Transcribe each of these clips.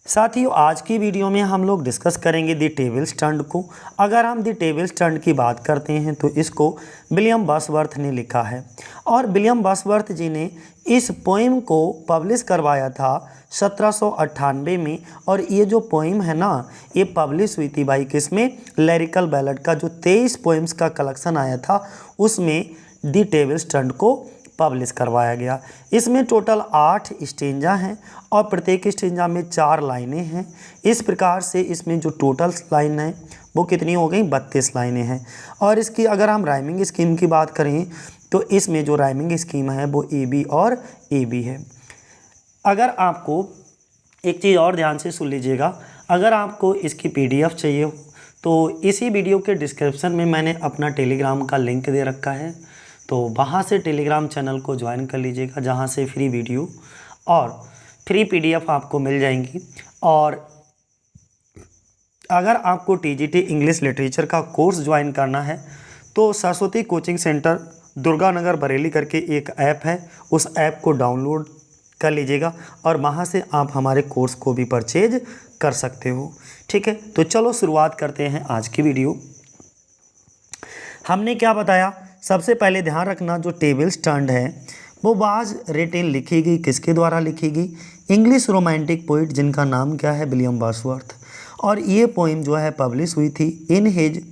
साथियों, आज की वीडियो में हम लोग डिस्कस करेंगे दी टेबल स्टैंड को। अगर हम दी टेबल स्टैंड की बात करते हैं तो इसको विलियम वर्ड्सवर्थ ने लिखा है और विलियम वर्ड्सवर्थ जी ने इस पोइम को पब्लिश करवाया था 1798 में। और ये जो पोइम है ना, ये पब्लिश हुई थी भाई किसमें, लिरिकल बैलेड का जो 23 पोइम्स का कलेक्शन आया था उसमें दी टेबल स्टैंड को पब्लिश करवाया गया। इसमें टोटल 8 स्टेंजा हैं और प्रत्येक स्टेंजा में 4 लाइनें हैं। इस प्रकार से इसमें जो टोटल लाइन है वो कितनी हो गई, 32 लाइनें हैं। और इसकी अगर हम राइमिंग स्कीम की बात करें तो इसमें जो राइमिंग स्कीम है वो ए बी और ए बी है। अगर आपको एक चीज़ और ध्यान से सुन लीजिएगा, अगर आपको इसकी PDF चाहिए हो तो इसी वीडियो के डिस्क्रिप्शन में मैंने अपना टेलीग्राम का लिंक दे रखा है, तो वहाँ से टेलीग्राम चैनल को ज्वाइन कर लीजिएगा, जहाँ से फ्री वीडियो और फ्री PDF आपको मिल जाएंगी। और अगर आपको TGT इंग्लिश लिटरेचर का कोर्स ज्वाइन करना है तो सरस्वती कोचिंग सेंटर दुर्गानगर बरेली करके एक ऐप है, उस ऐप को डाउनलोड कर लीजिएगा और वहाँ से आप हमारे कोर्स को भी परचेज कर सकते हो। ठीक है, तो चलो शुरुआत करते हैं आज की वीडियो। हमने क्या बताया, सबसे पहले ध्यान रखना जो टेबल स्टैंड है वो वाज रिटन लिखी गई, किसके द्वारा लिखी गई, इंग्लिश रोमांटिक पोइट जिनका नाम क्या है, विलियम वर्ड्सवर्थ। और ये पोइम जो है पब्लिश हुई थी in his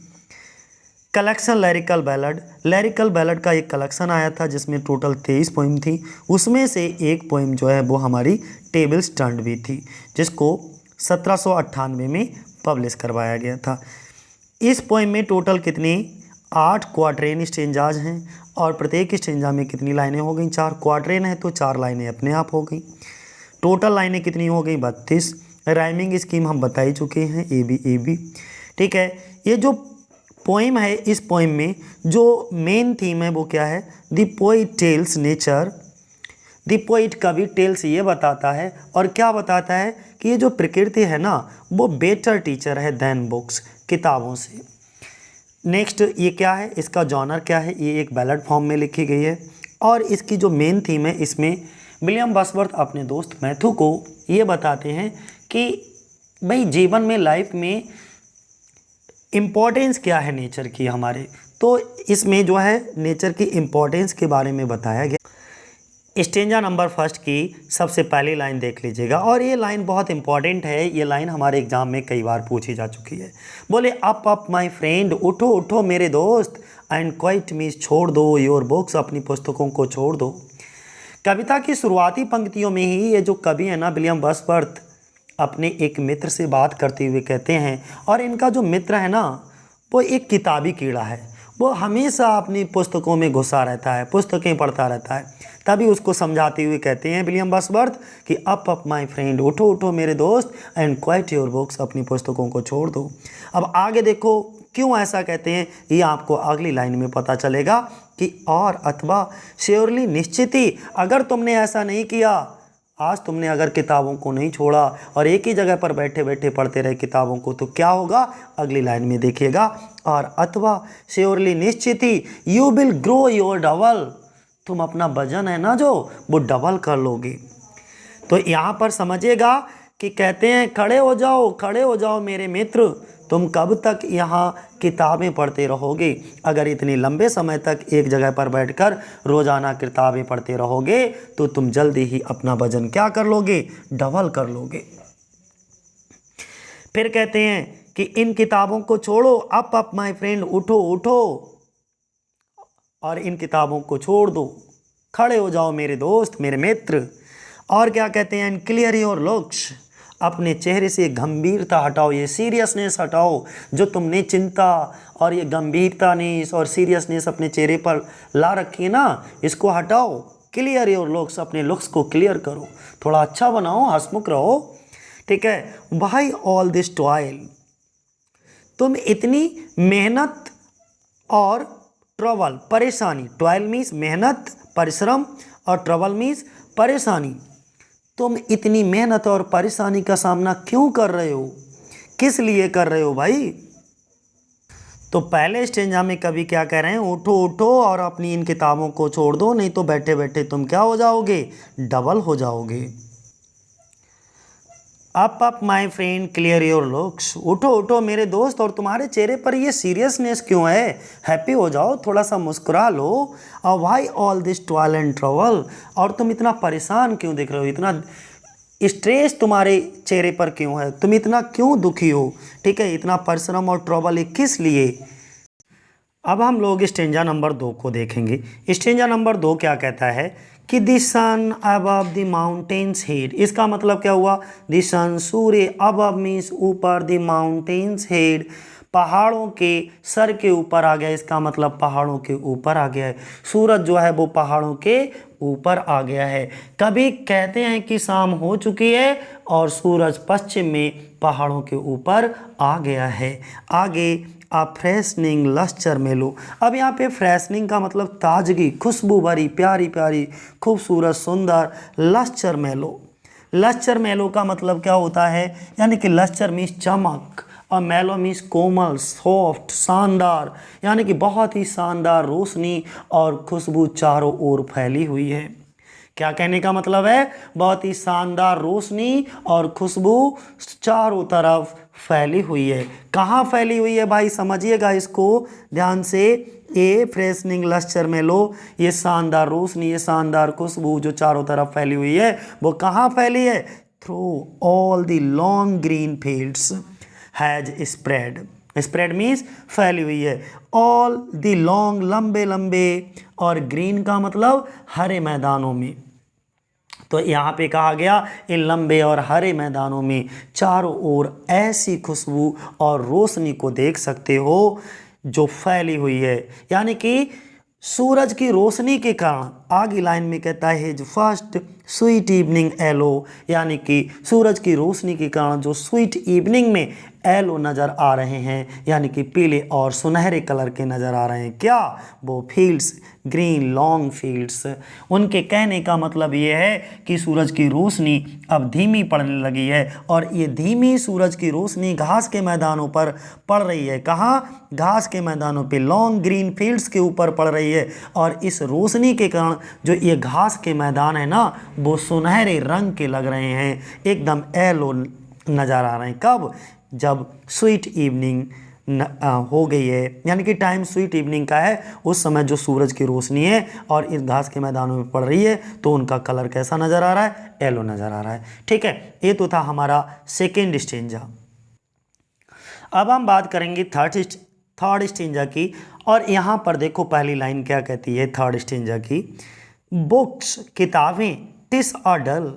collection lyrical ballad. Lyrical ballad का एक कलेक्शन आया था जिसमें टोटल 23 पोइम थी, उसमें से एक पोइम जो है वो हमारी टेबल स्टैंड भी थी जिसको 1798 में पब्लिश करवाया गया था। इस पोइम में टोटल कितनी 8 क्वार्टेन स्टेंजाज हैं और प्रत्येक स्टेंजा में कितनी लाइनें हो गई, 4 क्वार्टेन है तो 4 लाइनें अपने आप हो गई। टोटल लाइनें कितनी हो गई, 32। राइमिंग स्कीम हम बता ही चुके हैं, ए बी। ठीक है, ये जो पोइम है इस पोइम में जो मेन थीम है वो क्या है, the poet tells nature. The poet कवि टेल्स ये बताता है और क्या बताता है कि ये जो प्रकृति है ना वो बेटर टीचर है देन बुक्स, किताबों से। नेक्स्ट ये क्या है, इसका जॉनर क्या है, ये एक बैलेड फॉर्म में लिखी गई है। और इसकी जो मेन थीम है इसमें विलियम वर्ड्सवर्थ अपने दोस्त मैथ्यू को ये बताते हैं कि भाई जीवन में, लाइफ में इम्पोर्टेंस क्या है नेचर की हमारे। तो इसमें जो है नेचर की इम्पोर्टेंस के बारे में बताया गया। स्टेंजा नंबर फर्स्ट की सबसे पहली लाइन देख लीजिएगा और ये लाइन बहुत इंपॉर्टेंट है, ये लाइन हमारे एग्जाम में कई बार पूछी जा चुकी है। बोले अप माय फ्रेंड, उठो उठो मेरे दोस्त, एंड क्वाइट मीन्स छोड़ दो योर बुक्स, अपनी पुस्तकों को छोड़ दो। कविता की शुरुआती पंक्तियों में ही ये जो कवि है ना विलियम वर्ड्सवर्थ अपने एक मित्र से बात करते हुए कहते हैं, और इनका जो मित्र है ना वो एक किताबी कीड़ा है, वो हमेशा अपनी पुस्तकों में घुसा रहता है, पुस्तकें पढ़ता रहता है। तभी उसको समझाते हुए कहते हैं विलियम वर्ड्सवर्थ कि अप माय फ्रेंड, उठो उठो मेरे दोस्त, एंड क्वाइट योर बुक्स, अपनी पुस्तकों को छोड़ दो। अब आगे देखो क्यों ऐसा कहते हैं, ये आपको अगली लाइन में पता चलेगा कि और अथवा श्योरली, निश्चित ही, अगर तुमने ऐसा नहीं किया, आज तुमने अगर किताबों को नहीं छोड़ा और एक ही जगह पर बैठे बैठे पढ़ते रहे किताबों को, तो क्या होगा, अगली लाइन में देखिएगा। और अथवा श्योरली, निश्चित ही, you will grow your double, तुम अपना वजन है ना जो वो डबल कर लोगे। तो यहाँ पर समझिएगा कि कहते हैं खड़े हो जाओ मेरे मित्र, तुम कब तक यहाँ किताबें पढ़ते रहोगे। अगर इतनी लंबे समय तक एक जगह पर बैठकर रोज़ाना किताबें पढ़ते रहोगे तो तुम जल्दी ही अपना वजन क्या कर लोगे, डबल कर लोगे। फिर कहते हैं कि इन किताबों को छोड़ो, अप माय फ्रेंड, उठो उठो और इन किताबों को छोड़ दो, खड़े हो जाओ मेरे दोस्त, मेरे मित्र। और क्या कहते हैं, एंड क्लियर योर लुक्स, अपने चेहरे से गंभीरता हटाओ, ये सीरियसनेस हटाओ जो तुमने चिंता और ये गंभीरतानेस और सीरियसनेस अपने चेहरे पर ला रखी है ना, इसको हटाओ। क्लियर योर लुक्स, अपने लुक्स को क्लियर करो, थोड़ा अच्छा बनाओ, हंसमुख रहो। ठीक है, व्हाई ऑल दिस टॉयल, तुम इतनी मेहनत और ट्रबल, परेशानी, टॉयल मीन्स मेहनत, परिश्रम, और ट्रबल मीन्स परेशानी, तुम इतनी मेहनत और परेशानी का सामना क्यों कर रहे हो, किस लिए कर रहे हो भाई। तो पहले स्टेंजा में कवि क्या कह रहे हैं, उठो उठो और अपनी इन किताबों को छोड़ दो, नहीं तो बैठे बैठे तुम क्या हो जाओगे, डबल हो जाओगे। Up my friend clear your looks, उठो उठो मेरे दोस्त, और तुम्हारे चेहरे पर ये सीरियसनेस क्यों है? हैप्पी हो जाओ, थोड़ा सा मुस्कुरा लो। और why all this toil and trouble, और तुम इतना परेशान क्यों दिख रहे हो, इतना स्ट्रेस तुम्हारे चेहरे पर क्यों है, तुम इतना क्यों दुखी हो? ठीक है, इतना परिश्रम और ट्रबल है किस लिए? अब हम लोग स्टेंजा नंबर 2 को देखेंगे। स्टेंजा नंबर 2 क्या कहता है कि the sun above the mountains head, इसका मतलब क्या हुआ? द सन, सूर्य, अबव मीन्स ऊपर, द माउंटेन्स हेड, पहाड़ों के सर के ऊपर आ गया, इसका मतलब पहाड़ों के ऊपर आ गया है। सूरज जो है वो पहाड़ों के ऊपर आ गया है। कभी कहते हैं कि शाम हो चुकी है और सूरज पश्चिम में पहाड़ों के ऊपर आ गया है। आगे आ फ्रेशनिंग लश्चर मेलो, अब यहाँ पे फ्रेशनिंग का मतलब ताजगी, खुशबू भरी, प्यारी प्यारी, खूबसूरत, सुंदर। लश्चर मेलो, लश्चर मेलो का मतलब क्या होता है? यानी कि लश्चर मीन्स चमक और मेलो मीन्स कोमल, सॉफ्ट, शानदार, यानी कि बहुत ही शानदार रोशनी और खुशबू चारों ओर फैली हुई है। क्या कहने का मतलब है? बहुत ही शानदार रोशनी और खुशबू चारों तरफ फैली हुई है। कहाँ फैली हुई है भाई, समझिएगा इसको ध्यान से। ये फ्रेशनिंग लश्चर में लो, ये शानदार रोशनी, ये शानदार खुशबू जो चारों तरफ फैली हुई है, वो कहाँ फैली है? Through all the long green fields has spread, spread means फैली हुई है। ऑल द लॉन्ग, लंबे लंबे, और ग्रीन का मतलब हरे मैदानों में। तो यहाँ पे कहा गया इन लंबे और हरे मैदानों में चारों ओर ऐसी खुशबू और रोशनी को देख सकते हो जो फैली हुई है। यानी कि सूरज की रोशनी के कारण, आगे लाइन में कहता है जो फर्स्ट स्वीट इवनिंग एलो, यानी कि सूरज की रोशनी के कारण जो स्वीट इवनिंग में एलो नज़र आ रहे हैं, यानी कि पीले और सुनहरे कलर के नज़र आ रहे हैं। क्या? वो फील्ड्स, ग्रीन लॉन्ग फील्ड्स। उनके कहने का मतलब ये है कि सूरज की रोशनी अब धीमी पड़ने लगी है, और ये धीमी सूरज की रोशनी घास के मैदानों पर पड़ रही है। कहाँ? घास के मैदानों पे, लॉन्ग ग्रीन फील्ड्स के ऊपर पड़ रही है। और इस रोशनी के कारण जो ये घास के मैदान है ना, वो सुनहरे रंग के लग रहे हैं, एकदम येलो नज़र आ रहे हैं। कब? जब स्वीट इवनिंग हो गई है, यानी कि टाइम स्वीट इवनिंग का है, उस समय जो सूरज की रोशनी है और इस घास के मैदानों में पड़ रही है, तो उनका कलर कैसा नज़र आ रहा है? येलो नज़र आ रहा है। ठीक है, ये तो था हमारा सेकेंड स्टेंजा। अब हम बात करेंगे थर्ड स्टेंजा की। और यहाँ पर देखो पहली लाइन क्या कहती है थर्ड स्टेंजा की। बुक्स, किताबें, TISS are dull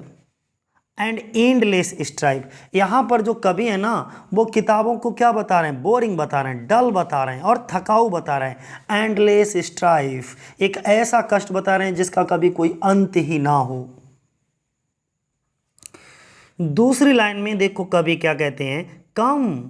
and endless stripe. यहाँ पर जो कवि है ना, वो किताबों को क्या बता रहे हैं? बोरिंग बता रहे हैं, डल बता रहे हैं और थकाऊ बता रहे हैं। एंडलेस स्ट्राइफ, एक ऐसा कष्ट बता रहे हैं जिसका कभी कोई अंत ही ना हो। दूसरी लाइन में देखो कवि क्या कहते हैं, कम,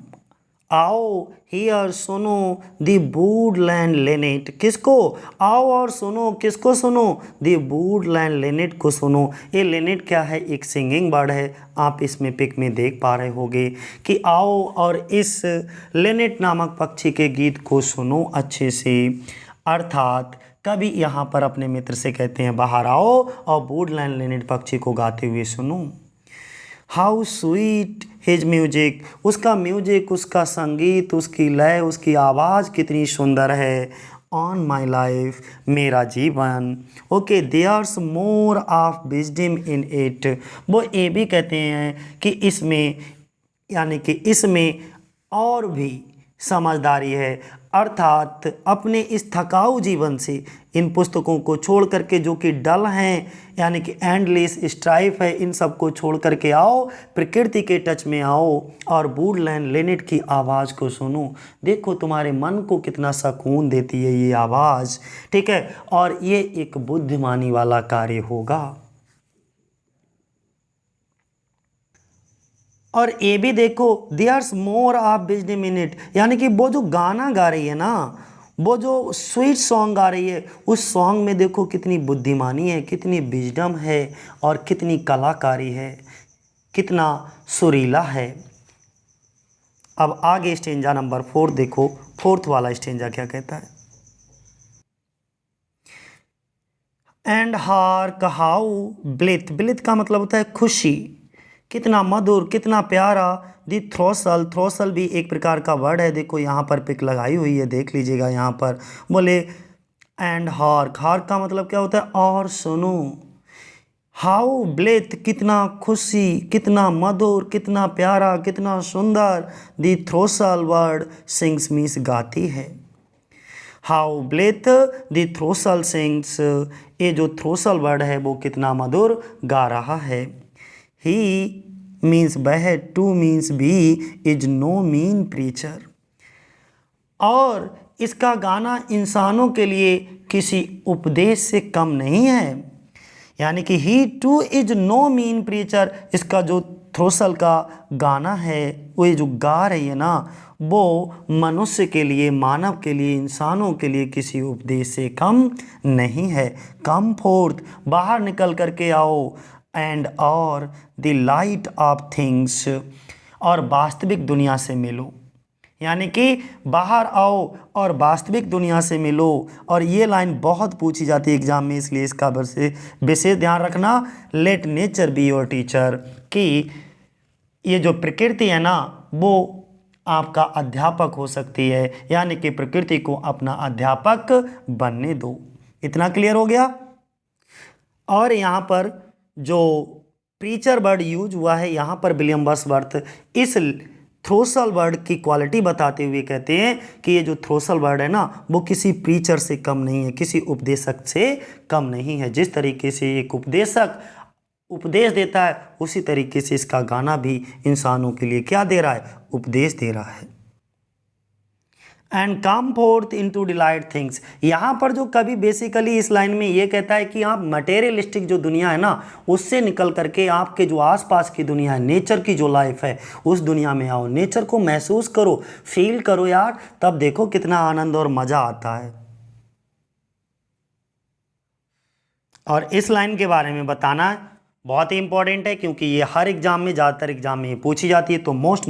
आओ, हियर, सुनो, दी वुडलैंड लिनेट। किसको? आओ और सुनो, किसको सुनो? दी वुडलैंड लिनेट को सुनो। ये लिनेट क्या है? एक सिंगिंग बर्ड है। आप इसमें पिक में देख पा रहे होगे कि आओ और इस लिनेट नामक पक्षी के गीत को सुनो अच्छे से। अर्थात कभी यहाँ पर अपने मित्र से कहते हैं बाहर आओ और वुडलैंड लिनेट पक्षी को गाते हुए सुनो। हाउ स्वीट हिज म्यूजिक, उसका म्यूजिक, उसका संगीत, उसकी लय, उसकी आवाज़ कितनी सुंदर है। ऑन माई लाइफ, मेरा जीवन। Okay, there's more of wisdom in it, वो ये भी कहते हैं कि इसमें, यानी कि इसमें और भी समझदारी है। अर्थात अपने इस थकाऊ जीवन से इन पुस्तकों को छोड़ करके, जो कि डल हैं, यानी कि एंडलेस स्ट्राइफ है, इन सब को छोड़ करके आओ, प्रकृति के टच में आओ और वुडलैंड लिनेट की आवाज़ को सुनो। देखो तुम्हारे मन को कितना सुकून देती है ये आवाज़। ठीक है, और ये एक बुद्धिमानी वाला कार्य होगा। और ये भी देखो, there's more of wisdom in it, यानी कि वो जो गाना गा रही है ना, वो जो स्वीट सॉन्ग गा रही है, उस सॉन्ग में देखो कितनी बुद्धिमानी है, कितनी विजडम है और कितनी कलाकारी है, कितना सुरीला है। अब आगे स्टेंजा नंबर 4 देखो, फोर्थ वाला स्टेंजा क्या कहता है। एंड हार कहाऊ ब्लिथ, ब्लिथ का मतलब होता है खुशी, कितना मधुर, कितना प्यारा। दी थ्रोसल, थ्रोसल भी एक प्रकार का वर्ड है, देखो यहाँ पर पिक लगाई हुई है, देख लीजिएगा यहाँ पर। बोले एंड हार्क, हार्क का मतलब क्या होता है, और सुनो। हाउ ब्लेथ, कितना खुशी, कितना मधुर, कितना प्यारा, कितना सुंदर। दी थ्रोसल वर्ड सिंग्स मीन्स गाती है। हाउ ब्लेथ दी थ्रोसल सिंग्स, ये जो थ्रोसल वर्ड है वो कितना मधुर गा रहा है। ही मीन्स वह, टू मीन्स भी, इज नो मीन प्रीचर, और इसका गाना इंसानों के लिए किसी उपदेश से कम नहीं है। यानी कि he too is no mean preacher, इसका जो थ्रोसल का गाना है, वो ये जो गा रही है ना, वो मनुष्य के लिए, मानव के लिए, इंसानों के लिए किसी उपदेश से कम नहीं है। कम फोर्थ, बाहर निकल करके आओ, एंड और द लाइट ऑफ थिंग्स, और वास्तविक दुनिया से मिलो। यानी कि बाहर आओ और वास्तविक दुनिया से मिलो। और ये लाइन बहुत पूछी जाती है एग्जाम में, इसलिए इसका विशेष ध्यान रखना। Let nature be your teacher, कि ये जो प्रकृति है ना, वो आपका अध्यापक हो सकती है, यानी कि प्रकृति को अपना अध्यापक बनने दो। इतना क्लियर हो गया। और यहाँ पर जो प्रीचर वर्ड यूज हुआ है, यहाँ पर विलियम वर्ड्सवर्थ इस थ्रोसल वर्ड की क्वालिटी बताते हुए कहते हैं कि ये जो थ्रोसल वर्ड है ना, वो किसी प्रीचर से कम नहीं है, किसी उपदेशक से कम नहीं है। जिस तरीके से एक उपदेशक उपदेश देता है, उसी तरीके से इसका गाना भी इंसानों के लिए क्या दे रहा है, उपदेश दे रहा है। And come forth into delight things, यहाँ पर जो कवि बेसिकली इस लाइन में ये कहता है कि आप मटेरियलिस्टिक जो दुनिया है ना, उससे निकल करके आपके जो आसपास की दुनिया है, नेचर की जो लाइफ है, उस दुनिया में आओ, नेचर को महसूस करो, फील करो यार, तब देखो कितना आनंद और मजा आता है। और इस लाइन के बारे में बताना बहुत ही इंपॉर्टेंट है, क्योंकि ये हर एग्जाम में, ज़्यादातर एग्जाम में ये पूछी जाती है, तो मोस्ट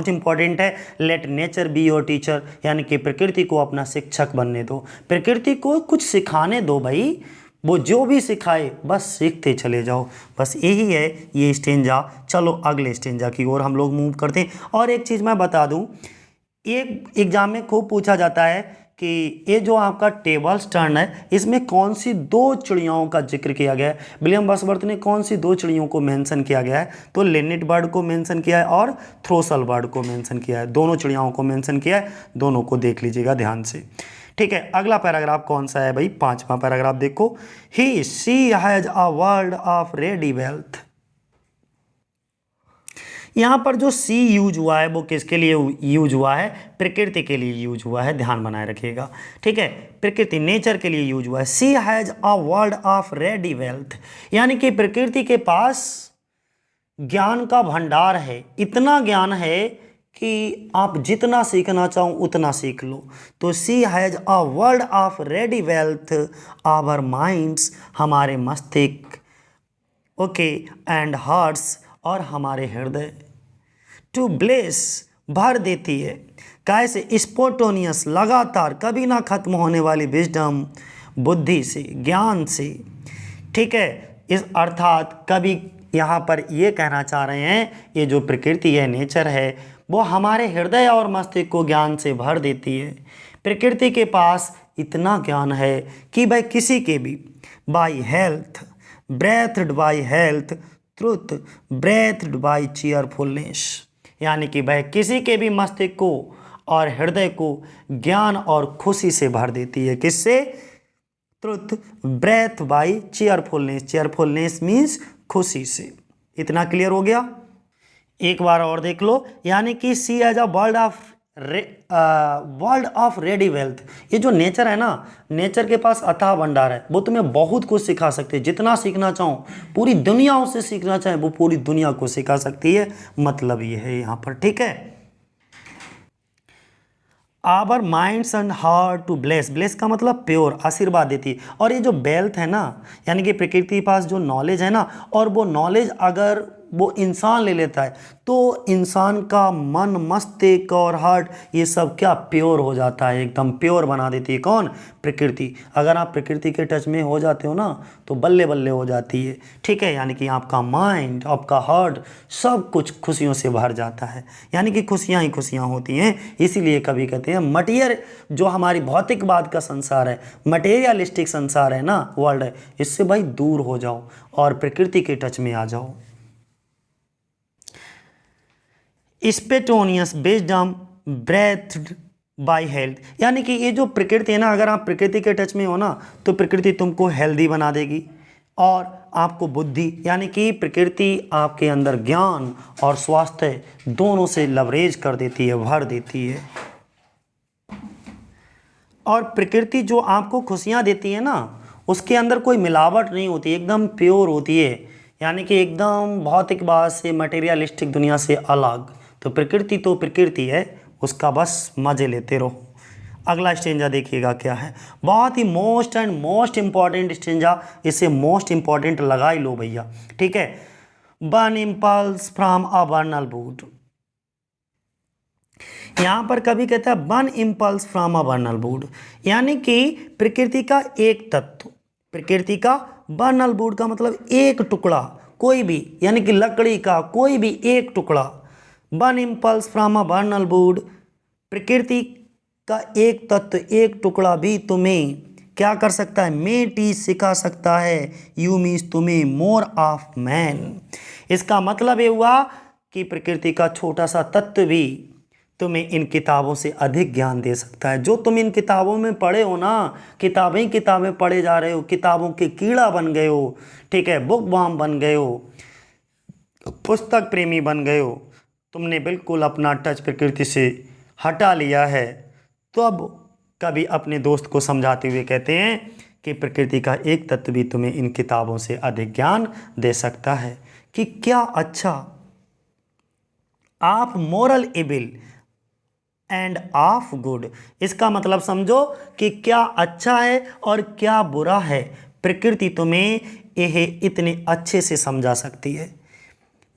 इंपॉर्टेंट है। Let nature be your teacher, यानी कि प्रकृति को अपना शिक्षक बनने दो, प्रकृति को कुछ सिखाने दो भाई, वो जो भी सिखाए बस सीखते चले जाओ। बस यही है ये स्टेंजा। चलो अगले स्टेंजा की ओर हम लोग मूव करते हैं। और एक चीज़ मैं बता दूं, एक एग्जाम में खूब पूछा जाता है कि ये जो आपका टेबल्स टर्न है, इसमें कौन सी दो चिड़ियाओं का जिक्र किया गया है। विलियम वर्ड्सवर्थ ने कौन सी दो चिड़ियों को मेंशन किया गया है, तो लिनेट बर्ड को मेंशन किया है और थ्रोसल बर्ड को मेंशन किया है, दोनों चिड़ियाओं को मेंशन किया है, दोनों को देख लीजिएगा ध्यान से। ठीक है, अगला पैराग्राफ कौन सा है भाई, 5वां पैराग्राफ देखो। He she has a world of ready wealth, यहाँ पर जो सी यूज हुआ है वो किसके लिए यूज हुआ है, प्रकृति के लिए यूज हुआ है, ध्यान बनाए रखिएगा। ठीक है, प्रकृति, नेचर के लिए यूज हुआ है। She has a world of ready wealth, यानी कि प्रकृति के पास ज्ञान का भंडार है, इतना ज्ञान है कि आप जितना सीखना चाहो उतना सीख लो। तो she has a world of ready wealth, our minds, हमारे मस्तिष्क, ओके, एंड हार्ट्स, और हमारे हृदय, टू ब्लेस, भर देती है, कैसे, स्पोंटेनियस, लगातार, कभी ना खत्म होने वाली विजडम, बुद्धि से, ज्ञान से। ठीक है, इस अर्थात कभी यहाँ पर ये कहना चाह रहे हैं, ये जो प्रकृति है, नेचर है, वो हमारे हृदय और मस्तिष्क को ज्ञान से भर देती है। प्रकृति के पास इतना ज्ञान है कि भाई किसी के भी, by health, breathed by health, truth breathed by cheerfulness, यानी कि वह किसी के भी मस्तिष्क को और हृदय को ज्ञान और खुशी से भर देती है। किससे, truth breath by cheerfulness, cheerfulness means खुशी से। इतना क्लियर हो गया। एक बार और देख लो, यानी कि she as a world of ready wealth, ये जो नेचर है ना, नेचर के पास अथाह भंडार है, वो तुम्हें बहुत कुछ सिखा सकते हैं, जितना सीखना चाहो, पूरी दुनिया उससे सीखना चाहे वो पूरी दुनिया को सिखा सकती है, मतलब ये है यहाँ पर। ठीक है, our minds and heart to bless, bless का मतलब प्योर, आशीर्वाद देती है। और ये जो वेल्थ है ना, यानी कि प्रकृति के पास जो नॉलेज है ना, और वो नॉलेज अगर वो इंसान ले लेता है, तो इंसान का मन, मस्तिष्क और हार्ट ये सब क्या प्योर हो जाता है, एकदम प्योर बना देती है कौन? प्रकृति। अगर आप प्रकृति के टच में हो जाते हो ना तो बल्ले बल्ले हो जाती है, ठीक है। यानी कि आपका माइंड, आपका हार्ट सब कुछ खुशियों से भर जाता है, यानी कि खुशियाँ ही खुशियाँ होती हैं। इसीलिए कभी कहते हैं मटीरियल, जो हमारी भौतिकवाद का संसार है, मटेरियलिस्टिक संसार है ना, वर्ल्ड है, इससे भाई दूर हो जाओ और प्रकृति के टच में आ जाओ। स्पेटोनियस विजडम ब्रेथड बाय हेल्थ, यानी कि ये जो प्रकृति है ना, अगर आप प्रकृति के टच में हो ना तो प्रकृति तुमको हेल्दी बना देगी और आपको बुद्धि, यानी कि प्रकृति आपके अंदर ज्ञान और स्वास्थ्य दोनों से लवरेज कर देती है, भर देती है। और प्रकृति जो आपको खुशियाँ देती है ना, उसके अंदर कोई मिलावट नहीं होती, एकदम प्योर होती है, यानी कि एकदम भौतिकवाद से, मटेरियलिस्टिक दुनिया से अलग। तो प्रकृति है, उसका बस मज़े लेते रहो। अगला स्टेंजा देखिएगा क्या है, बहुत ही मोस्ट इम्पॉर्टेंट स्टेंजा, इसे मोस्ट इम्पॉर्टेंट लगा ही लो भैया, ठीक है। Burn impulse from a vernal wood, यहाँ पर कभी कहता है burn impulse from a vernal wood, यानी कि प्रकृति का एक तत्व, प्रकृति का बर्नल वुड का मतलब एक टुकड़ा, कोई भी, यानी कि लकड़ी का कोई भी एक टुकड़ा। Burn impulse from a vernal wood, प्रकृति का एक तत्व, एक टुकड़ा भी तुम्हें क्या कर सकता है? मे टीच सिखा सकता है, यू मीन्स तुम्हें मोर ऑफ मैन। इसका मतलब ये हुआ कि प्रकृति का छोटा सा तत्व भी तुम्हें इन किताबों से अधिक ज्ञान दे सकता है। जो तुम इन किताबों में पढ़े हो ना, किताबें पढ़े जा रहे हो, किताबों के कीड़ा बन गए हो, ठीक है, बुक वार्म बन गए हो, पुस्तक प्रेमी बन गए हो, तुमने बिल्कुल अपना टच प्रकृति से हटा लिया है, तो अब कभी अपने दोस्त को समझाते हुए कहते हैं कि प्रकृति का एक तत्व भी तुम्हें इन किताबों से अधिक ज्ञान दे सकता है। कि क्या अच्छा, आप moral AVL end of good, इसका मतलब समझो कि क्या अच्छा है और क्या बुरा है, प्रकृति तुम्हें यह इतने अच्छे से समझा सकती है।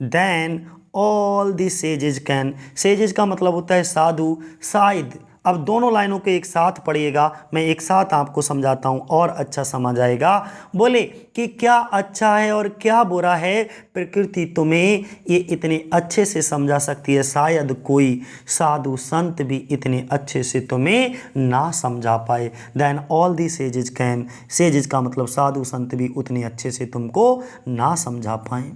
Than all the sages can, sages का मतलब होता है साधु, शायद। अब दोनों लाइनों के एक साथ पढ़िएगा, मैं एक साथ आपको समझाता हूँ और अच्छा समझ आएगा। बोले कि क्या अच्छा है और क्या बुरा है, प्रकृति तुम्हें ये इतने अच्छे से समझा सकती है, शायद कोई साधु संत भी इतने अच्छे से तुम्हें ना समझा पाए। Than all the sages can, sages का मतलब साधु संत भी उतने अच्छे से तुमको ना समझा पाए।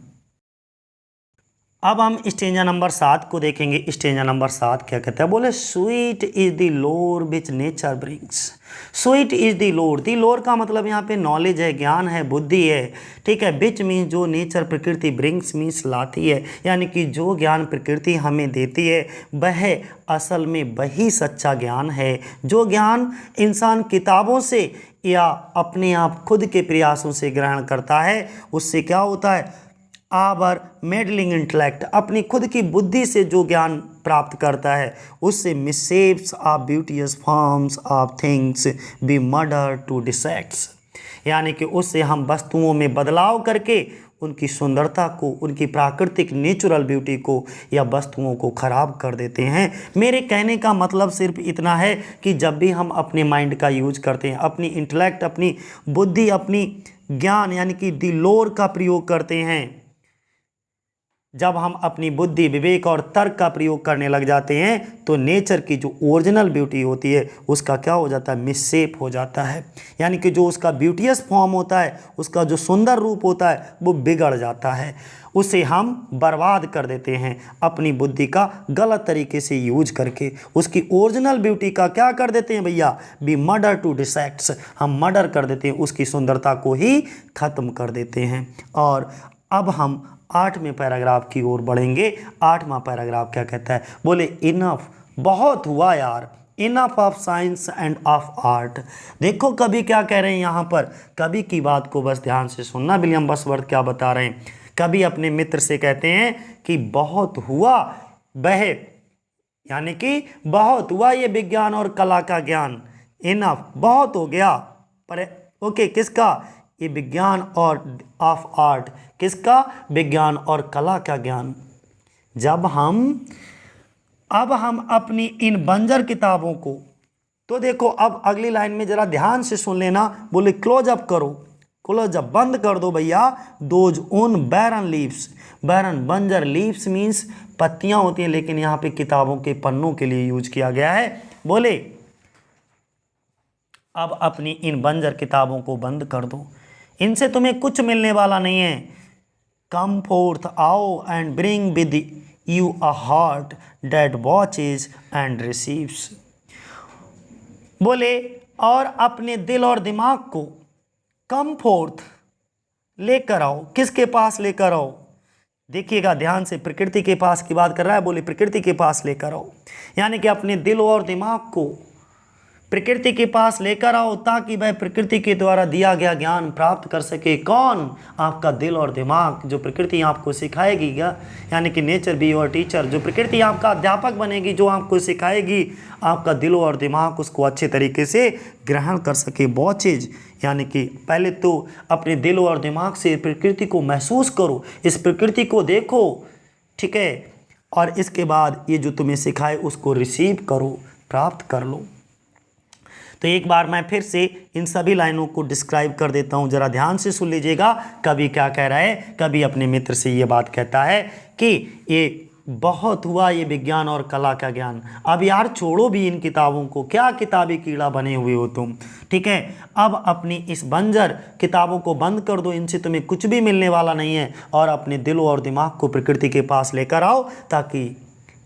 अब हम स्टेंजा नंबर 7 को देखेंगे। स्टेंजा नंबर 7 क्या कहता है? बोले स्वीट इज द लोर विच nature brings, sweet is the लोर, द लोर का मतलब यहाँ पे नॉलेज है, ज्ञान है, बुद्धि है, ठीक है। विच मीन्स जो, नेचर प्रकृति, ब्रिंग्स मीन्स लाती है, यानी कि जो ज्ञान प्रकृति हमें देती है वह असल में वही सच्चा ज्ञान है। जो ज्ञान इंसान किताबों से या अपने आप खुद के प्रयासों से ग्रहण करता है, उससे क्या होता है? आवर मेडलिंग इंटेलेक्ट, अपनी खुद की बुद्धि से जो ज्ञान प्राप्त करता है उससे misshapes of beauteous forms of things be murder to dissects, यानी कि उससे हम वस्तुओं में बदलाव करके उनकी सुंदरता को, उनकी प्राकृतिक नेचुरल ब्यूटी को या वस्तुओं को खराब कर देते हैं। मेरे कहने का मतलब सिर्फ इतना है कि जब भी हम अपने माइंड का यूज करते हैं, अपनी इंटेलेक्ट, अपनी बुद्धि, अपनी ज्ञान यानी कि द लोर का प्रयोग करते हैं, जब हम अपनी बुद्धि, विवेक और तर्क का प्रयोग करने लग जाते हैं तो नेचर की जो ओरिजिनल ब्यूटी होती है उसका क्या हो जाता है? मिसशेप हो जाता है, यानी कि जो उसका ब्यूटीयस फॉर्म होता है, उसका जो सुंदर रूप होता है वो बिगड़ जाता है, उसे हम बर्बाद कर देते हैं अपनी बुद्धि का गलत तरीके से यूज करके। उसकी ओरिजिनल ब्यूटी का क्या कर देते हैं भैया? बी मर्डर टू डिसेक्ट्स, हम मर्डर कर देते हैं, उसकी सुंदरता को ही खत्म कर देते हैं। और अब हम 8वें पैराग्राफ की ओर बढ़ेंगे। 8वां पैराग्राफ क्या कहता है? बोले इनफ, बहुत हुआ यार, enough of science end of art. देखो कवि क्या कह रहे हैं यहाँ पर, कवि की बात को बस ध्यान से सुनना। विलियम वर्ड्सवर्थ क्या बता रहे हैं? कवि अपने मित्र से कहते हैं कि बहुत हुआ वह, यानी कि बहुत हुआ ये विज्ञान और कला का ज्ञान, इनफ बहुत हो गया, पर ओके किसका? ये विज्ञान और ऑफ आर्ट, किसका? विज्ञान और कला का ज्ञान। अब हम अपनी इन बंजर किताबों को, तो देखो अब अगली लाइन में जरा ध्यान से सुन लेना, बोले क्लोज अप करो, क्लोज अप बंद कर दो भैया, दोज ऑन बैरन लीव्स। बैरन बंजर, लीव्स मीन्स पत्तियां होती हैं, लेकिन यहाँ पे किताबों के पन्नों के लिए यूज किया गया है। बोले अब अपनी इन बंजर किताबों को बंद कर दो, इनसे तुम्हें कुछ मिलने वाला नहीं है। कम फोर्थ, आओ, and bring with you a heart that watches and receives. बोले और अपने दिल और दिमाग को कम फोर्थ लेकर आओ, किसके पास लेकर आओ? देखिएगा ध्यान से, प्रकृति के पास की बात कर रहा है। बोले प्रकृति के पास लेकर आओ, यानी कि अपने दिल और दिमाग को प्रकृति के पास लेकर आओ, ताकि वह प्रकृति के द्वारा दिया गया ज्ञान प्राप्त कर सके। कौन? आपका दिल और दिमाग, जो प्रकृति आपको सिखाएगी, यानी कि नेचर बी योर टीचर। जो प्रकृति आपका अध्यापक बनेगी, जो आपको सिखाएगी, आपका दिल और दिमाग उसको अच्छे तरीके से ग्रहण कर सके। वॉचेज, यानी कि पहले तो अपने दिल और दिमाग से प्रकृति को महसूस करो, इस प्रकृति को देखो, ठीक है, और इसके बाद ये जो तुम्हें सिखाए उसको रिसीव करो, प्राप्त कर लो। तो एक बार मैं फिर से इन सभी लाइनों को डिस्क्राइब कर देता हूँ, जरा ध्यान से सुन लीजिएगा। कवि क्या कह रहा है? कवि अपने मित्र से ये बात कहता है कि ये बहुत हुआ ये विज्ञान और कला का ज्ञान, अब यार छोड़ो भी इन किताबों को, क्या किताबी कीड़ा बने हुए हो तुम, ठीक है। अब अपनी इस बंजर किताबों को बंद कर दो, इनसे तुम्हें कुछ भी मिलने वाला नहीं है, और अपने दिल और दिमाग को प्रकृति के पास लेकर आओ, ताकि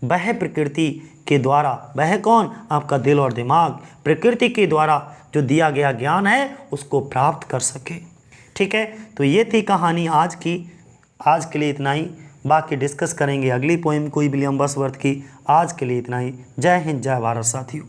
वह प्रकृति के द्वारा, वह कौन? आपका दिल और दिमाग प्रकृति के द्वारा जो दिया गया ज्ञान है उसको प्राप्त कर सके, ठीक है। तो ये थी कहानी आज की। आज के लिए इतना ही, बाकी डिस्कस करेंगे अगली पोएम कोई विलियम वर्ड्सवर्थ की। आज के लिए इतना ही। जय हिंद, जय भारत साथियों।